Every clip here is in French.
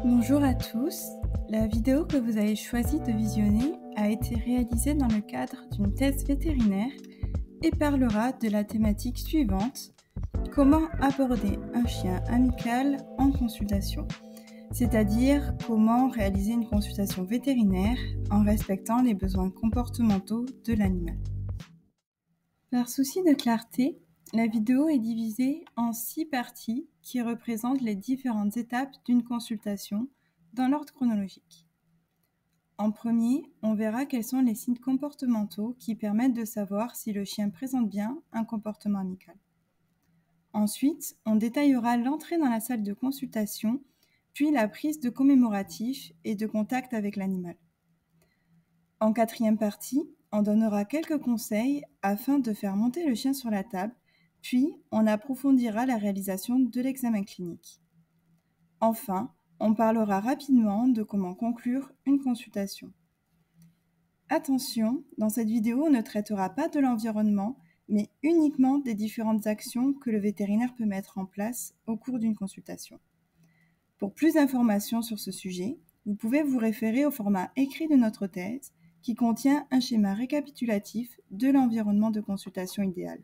Bonjour à tous, la vidéo que vous avez choisi de visionner a été réalisée dans le cadre d'une thèse vétérinaire et parlera de la thématique suivante: comment aborder un chien amical en consultation, c'est-à-dire comment réaliser une consultation vétérinaire en respectant les besoins comportementaux de l'animal. Par souci de clarté, la vidéo est divisée en 6 parties qui représentent les différentes étapes d'une consultation dans l'ordre chronologique. En premier, on verra quels sont les signes comportementaux qui permettent de savoir si le chien présente bien un comportement amical. Ensuite, on détaillera l'entrée dans la salle de consultation, puis la prise de commémoratifs et de contact avec l'animal. En quatrième partie, on donnera quelques conseils afin de faire monter le chien sur la table, puis on approfondira la réalisation de l'examen clinique. Enfin, on parlera rapidement de comment conclure une consultation. Attention, dans cette vidéo, on ne traitera pas de l'environnement, mais uniquement des différentes actions que le vétérinaire peut mettre en place au cours d'une consultation. Pour plus d'informations sur ce sujet, vous pouvez vous référer au format écrit de notre thèse, qui contient un schéma récapitulatif de l'environnement de consultation idéal.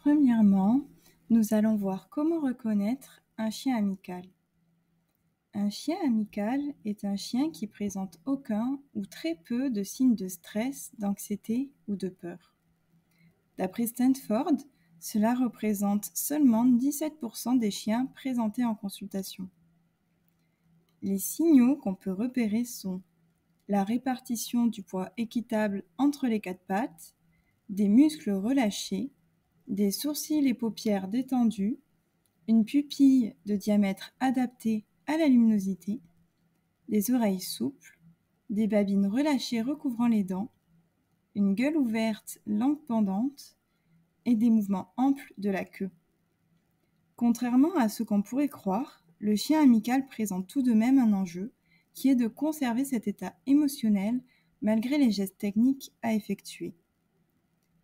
Premièrement, nous allons voir comment reconnaître un chien amical. Un chien amical est un chien qui présente aucun ou très peu de signes de stress, d'anxiété ou de peur. D'après Stanford, cela représente seulement 17% des chiens présentés en consultation. Les signaux qu'on peut repérer sont la répartition du poids équitable entre les 4 pattes, des muscles relâchés, des sourcils et paupières détendus, une pupille de diamètre adapté à la luminosité, des oreilles souples, des babines relâchées recouvrant les dents, une gueule ouverte, langue pendante et des mouvements amples de la queue. Contrairement à ce qu'on pourrait croire, le chien amical présente tout de même un enjeu qui est de conserver cet état émotionnel malgré les gestes techniques à effectuer.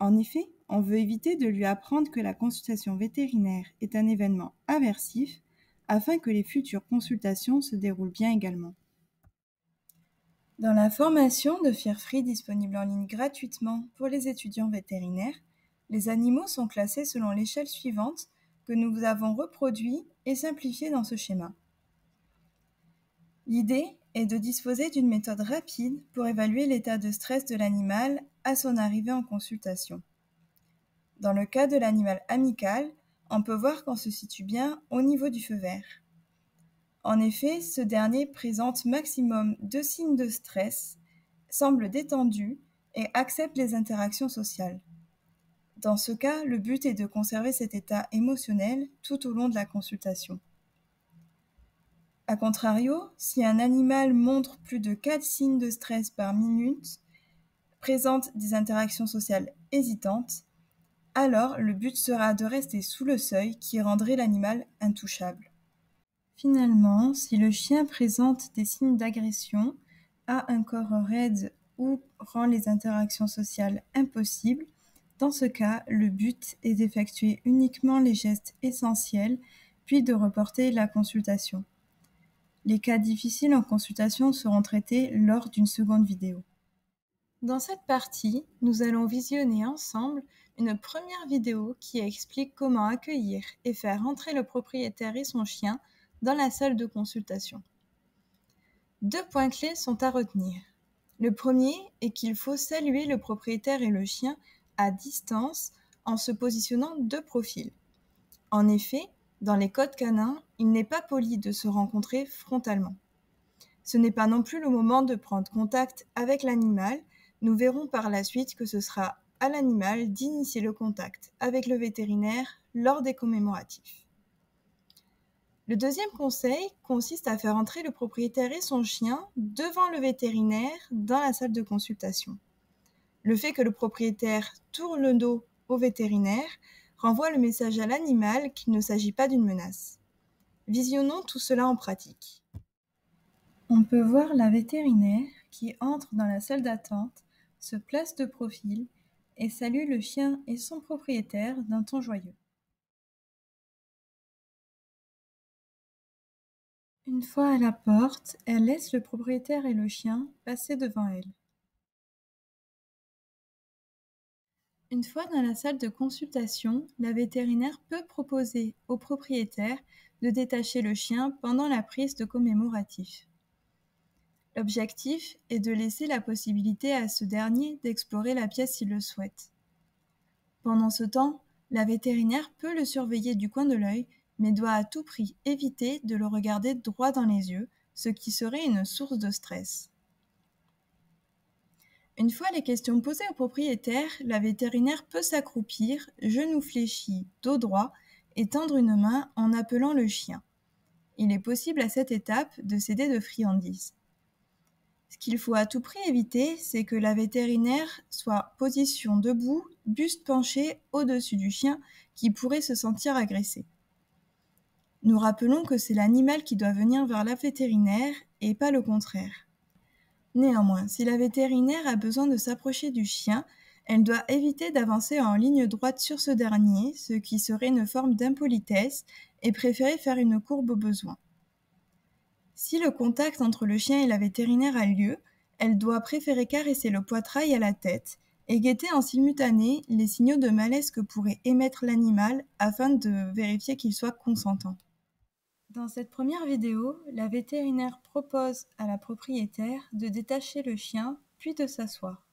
En effet, on veut éviter de lui apprendre que la consultation vétérinaire est un événement aversif afin que les futures consultations se déroulent bien également. Dans la formation de Fear Free disponible en ligne gratuitement pour les étudiants vétérinaires, les animaux sont classés selon l'échelle suivante que nous vous avons reproduit et simplifié dans ce schéma. L'idée est de disposer d'une méthode rapide pour évaluer l'état de stress de l'animal à son arrivée en consultation. Dans le cas de l'animal amical, on peut voir qu'on se situe bien au niveau du feu vert. En effet, ce dernier présente maximum 2 signes de stress, semble détendu et accepte les interactions sociales. Dans ce cas, le but est de conserver cet état émotionnel tout au long de la consultation. A contrario, si un animal montre plus de 4 signes de stress par minute, présente des interactions sociales hésitantes, alors le but sera de rester sous le seuil qui rendrait l'animal intouchable. Finalement, si le chien présente des signes d'agression, a un corps raide ou rend les interactions sociales impossibles, dans ce cas, le but est d'effectuer uniquement les gestes essentiels, puis de reporter la consultation. Les cas difficiles en consultation seront traités lors d'une seconde vidéo. Dans cette partie, nous allons visionner ensemble une première vidéo qui explique comment accueillir et faire entrer le propriétaire et son chien dans la salle de consultation. 2 points clés sont à retenir. Le premier est qu'il faut saluer le propriétaire et le chien à distance en se positionnant de profil. En effet, dans les codes canins, il n'est pas poli de se rencontrer frontalement. Ce n'est pas non plus le moment de prendre contact avec l'animal. Nous verrons par la suite que ce sera à l'animal d'initier le contact avec le vétérinaire lors des commémoratifs. Le deuxième conseil consiste à faire entrer le propriétaire et son chien devant le vétérinaire dans la salle de consultation. Le fait que le propriétaire tourne le dos au vétérinaire renvoie le message à l'animal qu'il ne s'agit pas d'une menace. Visionnons tout cela en pratique. On peut voir la vétérinaire qui entre dans la salle d'attente, se place de profil et salue le chien et son propriétaire d'un ton joyeux. Une fois à la porte, elle laisse le propriétaire et le chien passer devant elle. Une fois dans la salle de consultation, la vétérinaire peut proposer au propriétaire de détacher le chien pendant la prise de commémoratif. L'objectif est de laisser la possibilité à ce dernier d'explorer la pièce s'il le souhaite. Pendant ce temps, la vétérinaire peut le surveiller du coin de l'œil, mais doit à tout prix éviter de le regarder droit dans les yeux, ce qui serait une source de stress. Une fois les questions posées au propriétaire, la vétérinaire peut s'accroupir, genoux fléchis, dos droit, et tendre une main en appelant le chien. Il est possible à cette étape de céder de friandises. Ce qu'il faut à tout prix éviter, c'est que la vétérinaire soit position debout, buste penché au-dessus du chien qui pourrait se sentir agressé. Nous rappelons que c'est l'animal qui doit venir vers la vétérinaire et pas le contraire. Néanmoins, si la vétérinaire a besoin de s'approcher du chien, elle doit éviter d'avancer en ligne droite sur ce dernier, ce qui serait une forme d'impolitesse, et préférer faire une courbe au besoin. Si le contact entre le chien et la vétérinaire a lieu, elle doit préférer caresser le poitrail à la tête et guetter en simultané les signaux de malaise que pourrait émettre l'animal afin de vérifier qu'il soit consentant. Dans cette première vidéo, la vétérinaire propose à la propriétaire de détacher le chien puis de s'asseoir.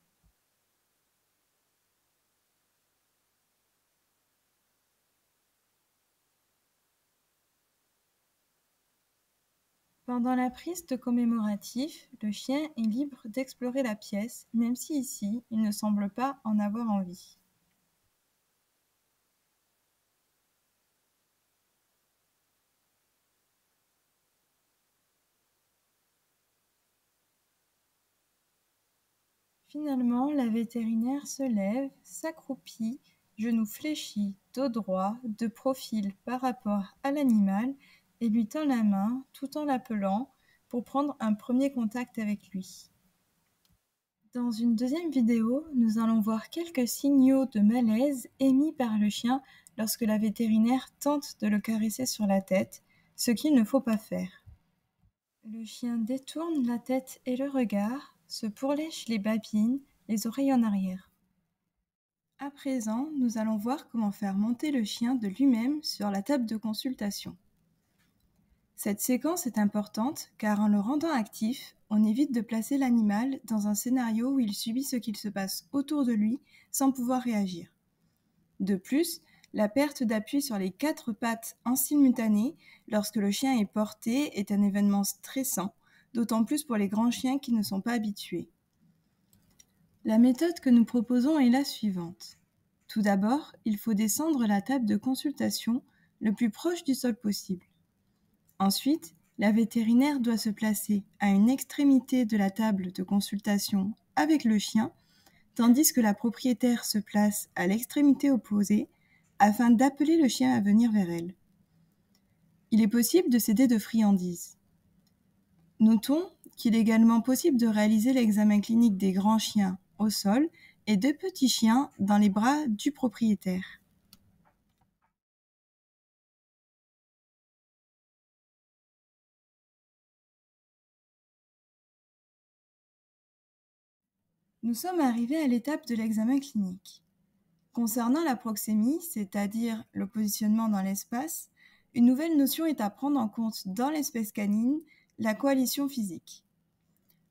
Pendant la prise de commémoratif, le chien est libre d'explorer la pièce, même si ici, il ne semble pas en avoir envie. Finalement, la vétérinaire se lève, s'accroupit, genoux fléchis, dos droit, de profil par rapport à l'animal, et lui tend la main tout en l'appelant pour prendre un premier contact avec lui. Dans une deuxième vidéo, nous allons voir quelques signaux de malaise émis par le chien lorsque la vétérinaire tente de le caresser sur la tête, ce qu'il ne faut pas faire. Le chien détourne la tête et le regard, se pourlèche les babines, les oreilles en arrière. À présent, nous allons voir comment faire monter le chien de lui-même sur la table de consultation. Cette séquence est importante car en le rendant actif, on évite de placer l'animal dans un scénario où il subit ce qu'il se passe autour de lui sans pouvoir réagir. De plus, la perte d'appui sur les 4 pattes en simultané lorsque le chien est porté est un événement stressant, d'autant plus pour les grands chiens qui ne sont pas habitués. La méthode que nous proposons est la suivante. Tout d'abord, il faut descendre la table de consultation le plus proche du sol possible. Ensuite, la vétérinaire doit se placer à une extrémité de la table de consultation avec le chien, tandis que la propriétaire se place à l'extrémité opposée afin d'appeler le chien à venir vers elle. Il est possible de céder de friandises. Notons qu'il est également possible de réaliser l'examen clinique des grands chiens au sol et de petits chiens dans les bras du propriétaire. Nous sommes arrivés à l'étape de l'examen clinique. Concernant la proxémie, c'est-à-dire le positionnement dans l'espace, une nouvelle notion est à prendre en compte dans l'espèce canine, la coalition physique.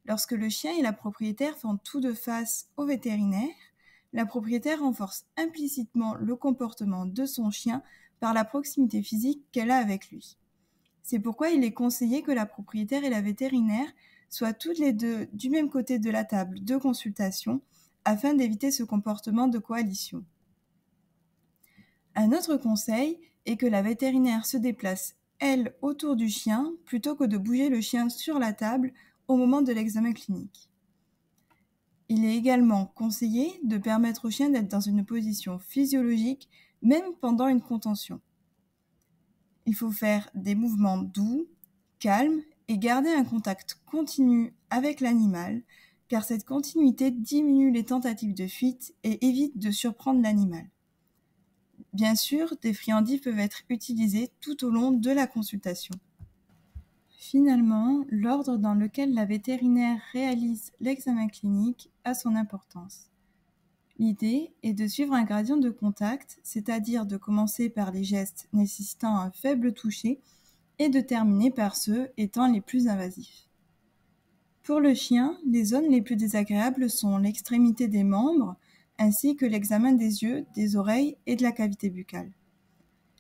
Lorsque le chien et la propriétaire font tout de face au vétérinaire, la propriétaire renforce implicitement le comportement de son chien par la proximité physique qu'elle a avec lui. C'est pourquoi il est conseillé que la propriétaire et la vétérinaire soient toutes les deux du même côté de la table de consultation afin d'éviter ce comportement de coalition. Un autre conseil est que la vétérinaire se déplace, elle, autour du chien, plutôt que de bouger le chien sur la table au moment de l'examen clinique. Il est également conseillé de permettre au chien d'être dans une position physiologique, même pendant une contention. Il faut faire des mouvements doux, calmes et garder un contact continu avec l'animal, car cette continuité diminue les tentatives de fuite et évite de surprendre l'animal. Bien sûr, des friandises peuvent être utilisées tout au long de la consultation. Finalement, l'ordre dans lequel la vétérinaire réalise l'examen clinique a son importance. L'idée est de suivre un gradient de contact, c'est-à-dire de commencer par les gestes nécessitant un faible toucher et de terminer par ceux étant les plus invasifs. Pour le chien, les zones les plus désagréables sont l'extrémité des membres, ainsi que l'examen des yeux, des oreilles et de la cavité buccale.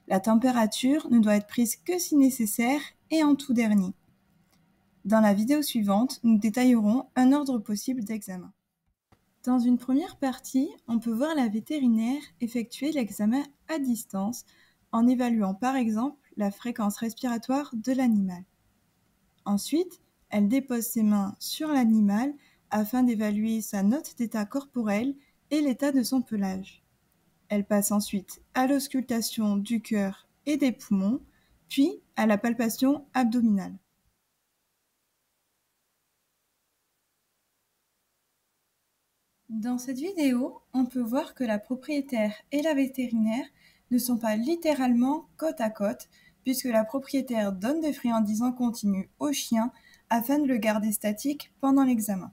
La température ne doit être prise que si nécessaire et en tout dernier. Dans la vidéo suivante, nous détaillerons un ordre possible d'examen. Dans une première partie, on peut voir la vétérinaire effectuer l'examen à distance en évaluant par exemple la fréquence respiratoire de l'animal. Ensuite, elle dépose ses mains sur l'animal afin d'évaluer sa note d'état corporel et l'état de son pelage. Elle passe ensuite à l'auscultation du cœur et des poumons, puis à la palpation abdominale. Dans cette vidéo, on peut voir que la propriétaire et la vétérinaire ne sont pas littéralement côte à côte, puisque la propriétaire donne des friandises en continu au chien afin de le garder statique pendant l'examen.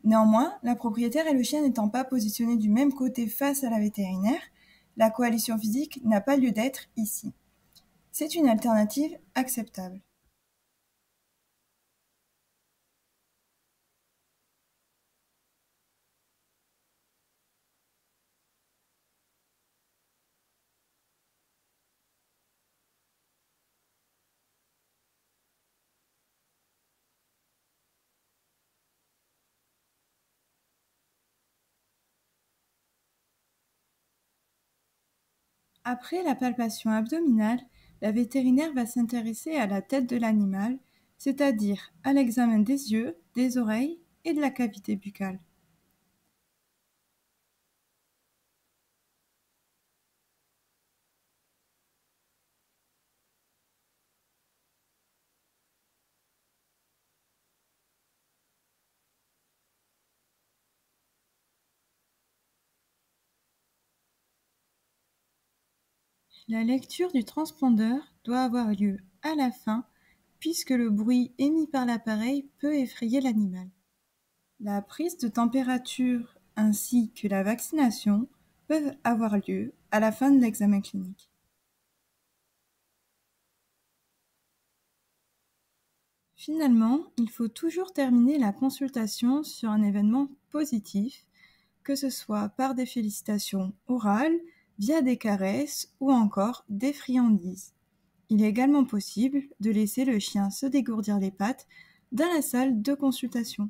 Néanmoins, la propriétaire et le chien n'étant pas positionnés du même côté face à la vétérinaire, la coalition physique n'a pas lieu d'être ici. C'est une alternative acceptable. Après la palpation abdominale, la vétérinaire va s'intéresser à la tête de l'animal, c'est-à-dire à l'examen des yeux, des oreilles et de la cavité buccale. La lecture du transpondeur doit avoir lieu à la fin, puisque le bruit émis par l'appareil peut effrayer l'animal. La prise de température ainsi que la vaccination peuvent avoir lieu à la fin de l'examen clinique. Finalement, il faut toujours terminer la consultation sur un événement positif, que ce soit par des félicitations orales, via des caresses ou encore des friandises. Il est également possible de laisser le chien se dégourdir les pattes dans la salle de consultation.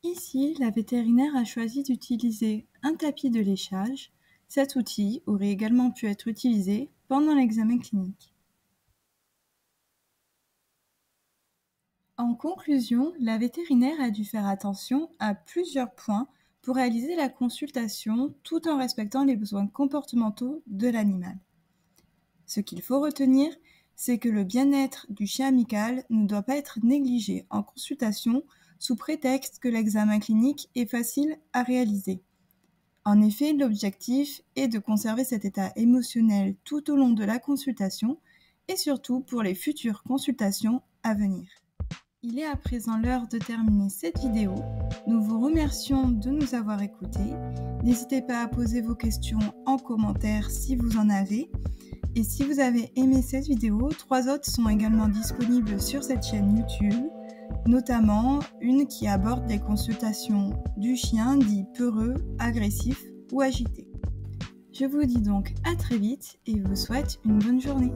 Ici, la vétérinaire a choisi d'utiliser un tapis de léchage. Cet outil aurait également pu être utilisé pendant l'examen clinique. En conclusion, la vétérinaire a dû faire attention à plusieurs points pour réaliser la consultation tout en respectant les besoins comportementaux de l'animal. Ce qu'il faut retenir, c'est que le bien-être du chien amical ne doit pas être négligé en consultation sous prétexte que l'examen clinique est facile à réaliser. En effet, l'objectif est de conserver cet état émotionnel tout au long de la consultation et surtout pour les futures consultations à venir. Il est à présent l'heure de terminer cette vidéo. Nous vous remercions de nous avoir écoutés. N'hésitez pas à poser vos questions en commentaire si vous en avez. Et si vous avez aimé cette vidéo, 3 autres sont également disponibles sur cette chaîne YouTube, notamment une qui aborde les consultations du chien dit peureux, agressif ou agité. Je vous dis donc à très vite et vous souhaite une bonne journée.